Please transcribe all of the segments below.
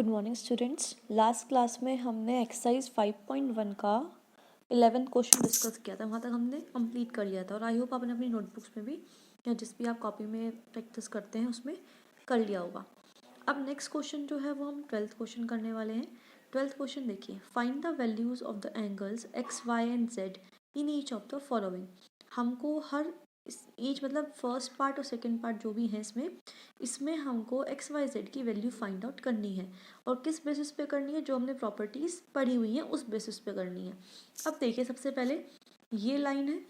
Good morning students. Last class में हमने exercise 5.1 का 11 क्वेश्चन डिस्कस किया था। वहाँ तक हमने कंप्लीट कर लिया था और आई होप आपने अपनी नोटबुक्स में भी या जिस भी आप कॉपी में प्रैक्टिस करते हैं उसमें कर लिया होगा। अब नेक्स्ट क्वेश्चन जो है वो हम 12th क्वेश्चन करने वाले हैं। 12th क्वेश्चन देखिए, find the values of the angles X Y and Z in each of the following. हमको हर ईच मतलब फर्स्ट पार्ट और सेकेंड पार्ट जो भी है इसमें हमको एक्स वाई जेड की वैल्यू फाइंड आउट करनी है और किस बेसिस पे करनी है, जो हमने प्रॉपर्टीज पढ़ी हुई हैं उस बेसिस पे करनी है। अब देखिए, सबसे पहले ये लाइन है,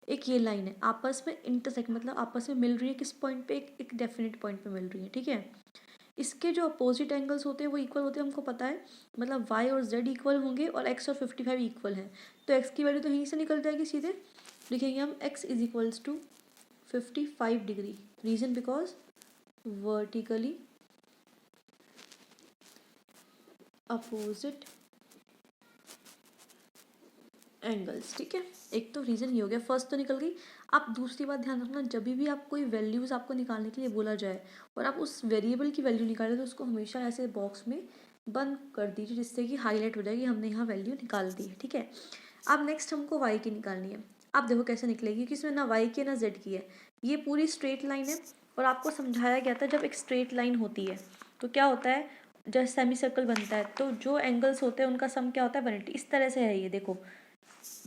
एक ये लाइन है, आपस में इंटरसेक्ट मतलब आपस में मिल रही है किस पॉइंट पे, एक डेफिनेट पॉइंट पे मिल रही है। ठीक है, इसके जो अपोजिट एंगल्स होते हैं वो इक्वल होते हैं, हमको पता है। मतलब y और z इक्वल होंगे और x और 55 इक्वल है, तो x की वैल्यू तो यहीं से निकल जाएगी सीधे। लिखेंगे हम x is equals to 55 degree. Reason because vertically opposite angles. ठीक है, एक तो रीजन ही हो गया, फर्स्ट तो निकल गई। आप दूसरी बात ध्यान रखना, जब भी आप कोई वैल्यूज आपको निकालने के लिए बोला जाए और आप उस वेरिएबल की वैल्यू निकालें तो उसको हमेशा ऐसे बॉक्स में बंद कर दीजिए जिससे कि हाईलाइट हो जाएगी हमने यहाँ वैल्यू निकाल दी है। ठीक है, अब नेक्स्ट हमको वाई की निकालनी है। आप देखो कैसे निकलेगी, क्योंकि इसमें ना वाई की ना जेड की है, ये पूरी स्ट्रेट लाइन है और आपको समझाया गया था जब एक स्ट्रेट लाइन होती है तो क्या होता है, जब सेमी सर्कल बनता है तो जो एंगल्स होते हैं उनका सम क्या होता है 180। इस तरह से है ये, देखो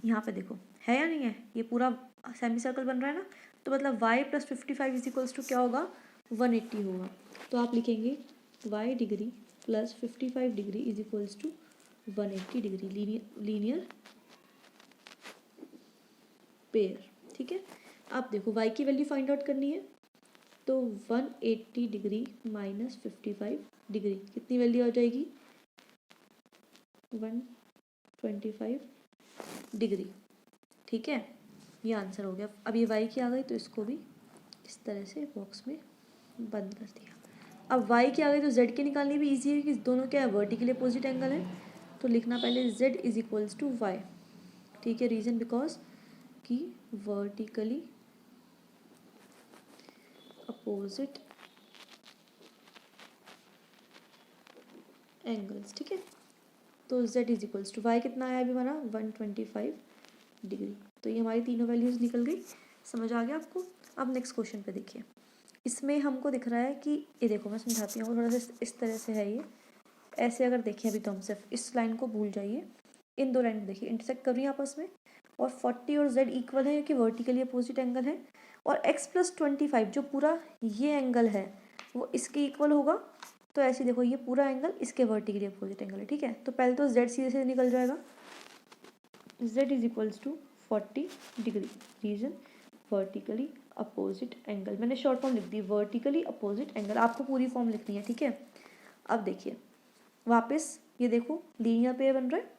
यहाँ पे देखो है या नहीं है, ये पूरा सेमी सर्कल बन रहा है ना, तो मतलब y plus 55 is equals to क्या होगा 180 होगा। तो आप लिखेंगे y degree plus 55 degree is equals to 180 degree, linear pair. ठीक है, आप देखो y की वैल्यू फाइंड आउट करनी है तो 180 डिग्री माइनस 55 डिग्री कितनी वैल्यू आ जाएगी 125 डिग्री। ठीक है, ये आंसर हो गया। अब ये y की आ गई तो इसको भी इस तरह से बॉक्स में बंद कर दिया। अब y की आ गई तो z की निकालनी भी इजी है क्योंकि दोनों क्या है, वर्टिकली अपोजिट एंगल है, तो लिखना पहले z is equals to y। ठीक है, रीजन बिकॉज कि वर्टिकली अपोजिट एंगल्स। ठीक है, तो z is equals to y कितना आया अभी हमारा 125 डिग्री। तो ये हमारी तीनों वैल्यूज निकल गई, समझ आ गया आपको। अब नेक्स्ट क्वेश्चन पे देखिए, इसमें हमको दिख रहा है कि ये देखो मैं समझाती हूँ, थोड़ा सा इस तरह से है ये ऐसे। अगर देखें अभी तो हम सिर्फ इस लाइन को भूल जाइए, इन दो लाइन देखिए इंटरसेक्ट कर रही है आपस में और 40 और z इक्वल है क्योंकि वर्टिकली अपोजिट एंगल है, और x प्लस 25 जो पूरा ये एंगल है वो इसके इक्वल होगा। तो ऐसे देखो ये पूरा एंगल इसके वर्टिकली अपोजिट एंगल है। ठीक है, तो पहले तो z सीधे से निकल जाएगा, z is equals to 40 degree, reason vertically opposite angle. मैंने शॉर्ट फॉर्म लिख दी वर्टिकली अपोजिट एंगल, आपको पूरी फॉर्म लिखनी है। ठीक है, अब देखिए वापस ये देखो लीनियर पेयर बन रहा है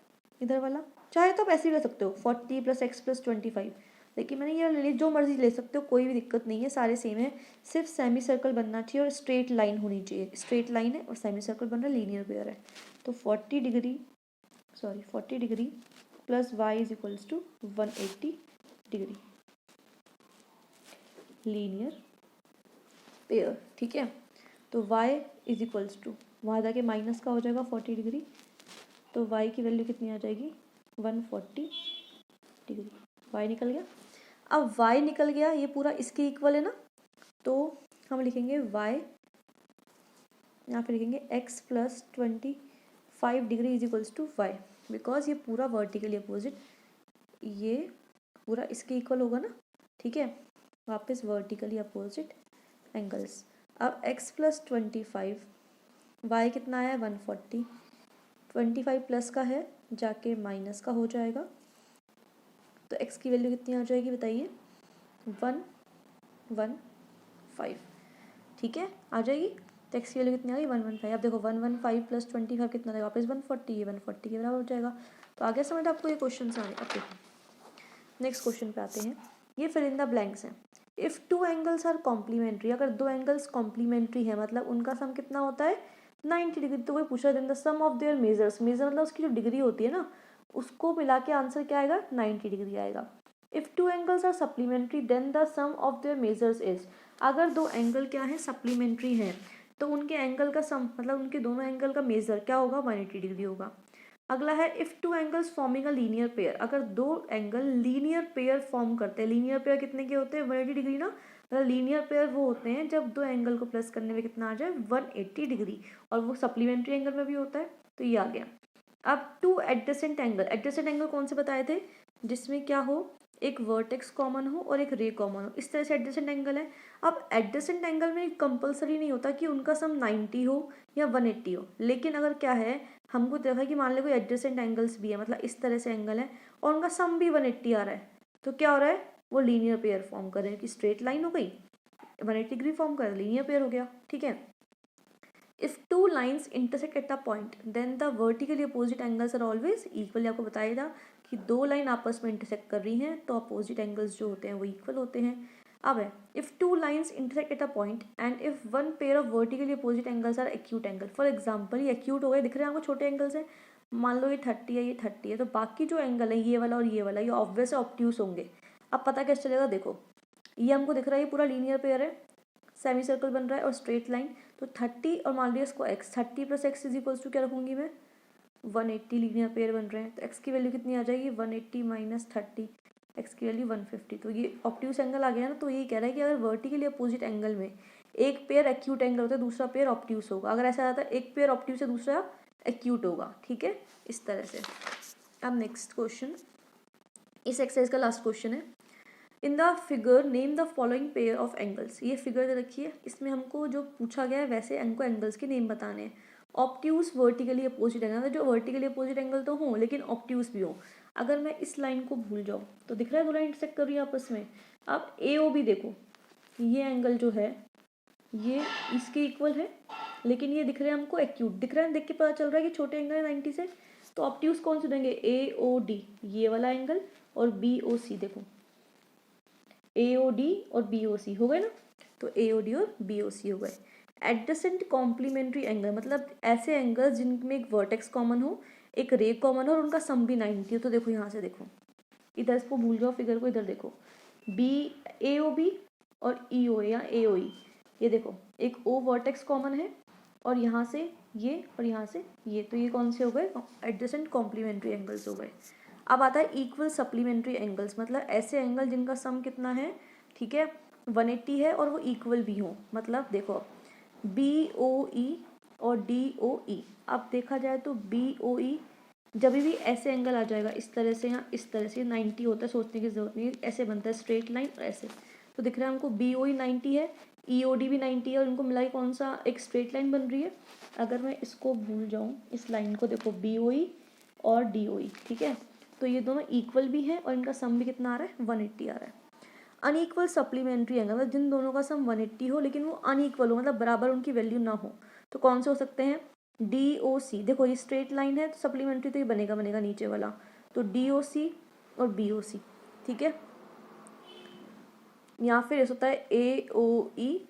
इधर वाला, चाहे तो आप ऐसे भी ले सकते हो 40 प्लस एक्स प्लस 25, लेकिन मैंने ये ले ली, जो मर्जी ले सकते हो, कोई भी दिक्कत नहीं है, सारे सेम है। सिर्फ सेमी सर्कल बनना चाहिए और स्ट्रेट लाइन होनी चाहिए, स्ट्रेट लाइन है और सेमी सर्कल बन रहा है, लीनियर पेयर है। तो 40 degree plus y is equals to 180 degree, linear pair. ठीक है, तो y इज इक्वल्स टू वहाँ जाके माइनस का हो जाएगा 40 डिग्री, तो y की वैल्यू कितनी आ जाएगी 140 डिग्री। y निकल गया। अब y निकल गया, ये पूरा इसके इक्वल है ना, तो हम लिखेंगे y, यहाँ पे लिखेंगे x plus 25 degree is equals to y, because ये पूरा वर्टिकली अपोजिट, ये पूरा इसके इक्वल होगा ना। ठीक है, वापस वर्टिकली अपोजिट एंगल्स। अब x प्लस 25, y कितना है 140, 25 प्लस का है जाके माइनस का हो जाएगा, तो x की वैल्यू कितनी आ जाएगी बताइए 115। ठीक है, आ जाएगी, तो x की वैल्यू कितनी आ गई 115। अब देखो 115 प्लस 25 कितना रहेगा वापस 140, ये 140 के बराबर हो जाएगा। तो आगे समझ आपको ये क्वेश्चन आ रहे। अब देखो नेक्स्ट क्वेश्चन पे आते हैं, ये फिल इन द ब्लैंक्स हैं। If two angles are complementary, अगर दो एंगल्स कॉम्प्लीमेंट्री है मतलब उनका सम कितना होता है 90 डिग्री, तो वही पूछा then the sum of their measures, measure मतलब उसकी जो डिग्री होती है ना उसको मिला के आंसर क्या आएगा 90 डिग्री आएगा। If two angles are supplementary then the sum of their measures is, अगर दो एंगल क्या है सप्लीमेंट्री है तो उनके एंगल का सम मतलब उनके दोनों एंगल का मेजर क्या होगा 180 डिग्री होगा। अगला है if two angles forming a linear pair, अगर दो एंगल लीनियर पेयर फॉर्म करते हैं, लीनियर पेयर कितने के होते हैं 180 डिग्री ना, मतलब लीनियर पेयर वो होते हैं जब दो एंगल को प्लस करने में कितना आ जाए 180 डिग्री, और वो सप्लीमेंट्री एंगल में भी होता है। तो ये आ गया। अब टू एडजेसेंट एंगल कौन से बताए थे, जिसमें क्या हो एक वर्टेक्स कॉमन हो और एक रे कॉमन हो, इस तरह से एडजेसेंट एंगल है। अब एडजेसेंट एंगल में कंपलसरी नहीं होता कि उनका सम 90 हो या 180 हो, लेकिन अगर क्या है हमको देखा है कि मान लो कोई एडजेसेंट एंगल्स भी है, मतलब इस तरह से एंगल है और उनका सम भी 180 आ रहा है, तो क्या हो रहा है वो लीनियर पेयर फॉर्म कर रहे हैं कि स्ट्रेट लाइन हो गई 180 डिग्री फॉर्म कर लीनियर पेयर हो गया। ठीक है। If two lines intersect at a point then the vertically opposite angles are always equal. आपको बताया था कि दो लाइन आपस में इंटरसेक्ट कर रही हैं तो अपोजिट एंगल्स जो होते हैं वो इक्वल होते हैं। अब है if two lines intersect at a point and if one pair of vertically opposite angles are acute angle. For example ये एक्यूट हो गए, दिख रहे हैं आपको छोटे एंगल्स हैं, मान लो ये 30 है ये 30 है, तो बाकी जो एंगल है ये वाला और ये वाला ये ऑब्वियस ऑब्ट्यूस होंगे। अब पता कैसे चलेगा, देखो ये हमको दिख रहा है ये पूरा लीनियर पेयर है, सेमी सर्कल बन रहा है और स्ट्रेट लाइन, तो 30 और मान लिया इसको x, 30 + x is equals to क्या रखूंगी मैं 180, लीनियर पेयर बन रहे हैं तो x की वैल्यू कितनी आ जाएगी 180 - 30, x की वैल्यू 150। तो ये ऑब्ट्यूस एंगल आ गया ना, तो ये कह रहा है कि अगर वर्टिकली अपोजिट एंगल में एक पेयर एक्यूट एंगल होता है दूसरा पेयर ऑब्ट्यूस होगा, अगर ऐसा आता है एक पेयर ऑब्ट्यूस है दूसरा एक्यूट होगा। ठीक है, इस तरह से। अब नेक्स्ट क्वेश्चन, इस एक्सरसाइज का लास्ट क्वेश्चन है। In the figure name the following pair of angles. ये फिगर दे रखी है, इसमें हमको जो पूछा गया है वैसे हमको एंगल्स के नेम बताने हैं। ऑब्ट्यूस वर्टिकली अपोजिट एंगल, जो वर्टिकली अपोजिट एंगल तो हो लेकिन ऑब्ट्यूस भी हो। अगर मैं इस लाइन को भूल जाऊँ तो दिख रहा है दो लाइन इंटरसेक्ट कर रही है आपस में। अब ए ओ बी देखो, ये एंगल जो है ये इसके इक्वल है, लेकिन ये दिख रहे हैं हमको एक्यूट दिख रहा है, देख के पता चल रहा है कि छोटे एंगल है 90 से। तो ऑब्ट्यूस कौन से देंगे ए ओ डी ये वाला एंगल और बी ओ सी, देखो ए ओ डी और बी ओ सी हो गए ना, तो ए ओ डी और बी ओ सी हो गए। एडजेसेंट कॉम्प्लीमेंट्री एंगल मतलब ऐसे एंगल्स जिनमें एक वर्टेक्स कॉमन हो एक रे कॉमन हो और उनका सम भी 90 हो। तो देखो यहाँ से देखो, इधर इसको भूल जाओ फिगर को, इधर देखो बी ए ओ बी और ई ओ या ए ओ ई, ये देखो एक ओ वर्टेक्स कॉमन है और यहाँ से ये और यहाँ से ये, तो ये कौन से हो गए एडजेसेंट कॉम्प्लीमेंट्री एंगल्स हो गए। अब आता है इक्वल सप्लीमेंट्री एंगल्स, मतलब ऐसे एंगल जिनका सम कितना है, ठीक है 180 है और वो इक्वल भी हो। मतलब देखो बी ओ ई और डी ओ ई, अब देखा जाए तो बी ओ ई जब भी ऐसे एंगल आ जाएगा इस तरह से या इस तरह से 90 होता है, सोचने की जरूरत नहीं है, ऐसे बनता है स्ट्रेट लाइन और ऐसे। तो दिख रहा है हमको बी ओ ई 90 है, ई ओ डी भी 90 है और इनको मिला कौन सा एक स्ट्रेट लाइन बन रही है। अगर मैं इसको भूल जाऊँ इस लाइन को, देखो बी ओ ई और डी ओ ई, ठीक है, तो ये दोनों इक्वल भी हैं और इनका सम भी कितना आ रहा है 180 आ रहा है। अनइक्वल सप्लीमेंट्री एंगल मतलब जिन दोनों का सम 180 हो लेकिन वो अनइक्वल हो, मतलब बराबर उनकी वैल्यू ना हो, तो कौन से हो सकते हैं डी ओ सी। देखो ये स्ट्रेट लाइन है तो सप्लीमेंट्री तो ये बनेगा नीचे वाला, तो डी ओ सी और बी ओ सी, ठीक है। या फिर ऐसा होता है ए ओ ई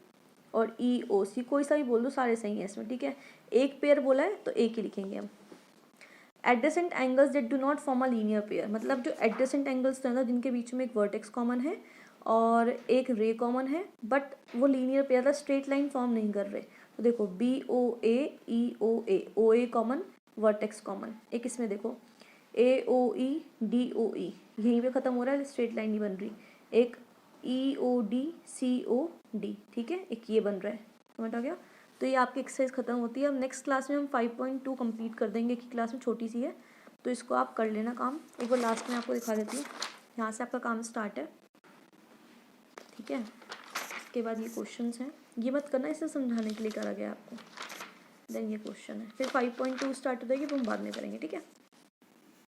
और ई ओ सी, कोई सा भी बोल दो सारे सही है इसमें, ठीक है। एक पेयर बोला है तो एक ही लिखेंगे हम। Adjacent angles that do not form a linear pair, मतलब जो एडजेसेंट एंगल्स हैं जिनके बीच में एक वर्टेक्स कॉमन है और एक रे कॉमन है बट वो linear pair straight line form नहीं कर रहे। तो देखो बी ओ ए ई ओ ए कॉमन वर्टेक्स कॉमन, एक इसमें देखो ए ओ ई डी ओ ई यहीं पे ख़त्म हो रहा है, स्ट्रेट लाइन नहीं बन रही। एक ई O D C O D, ठीक है, एक ये बन रहा है, समझ आ गया। तो ये आपकी एक्सरसाइज खत्म होती है। अब नेक्स्ट क्लास में हम 5.2 कंप्लीट कर देंगे, कि क्लास में छोटी सी है तो इसको आप कर लेना काम। एक बार लास्ट में आपको दिखा देती हूँ, यहाँ से आपका काम स्टार्ट है, ठीक है। इसके बाद ये क्वेश्चंस हैं, ये मत करना, इसे समझाने के लिए करा गया आपको। देन ये क्वेश्चन है, फिर 5.2 स्टार्ट हो जाएगी तो हम बाद में करेंगे, ठीक है।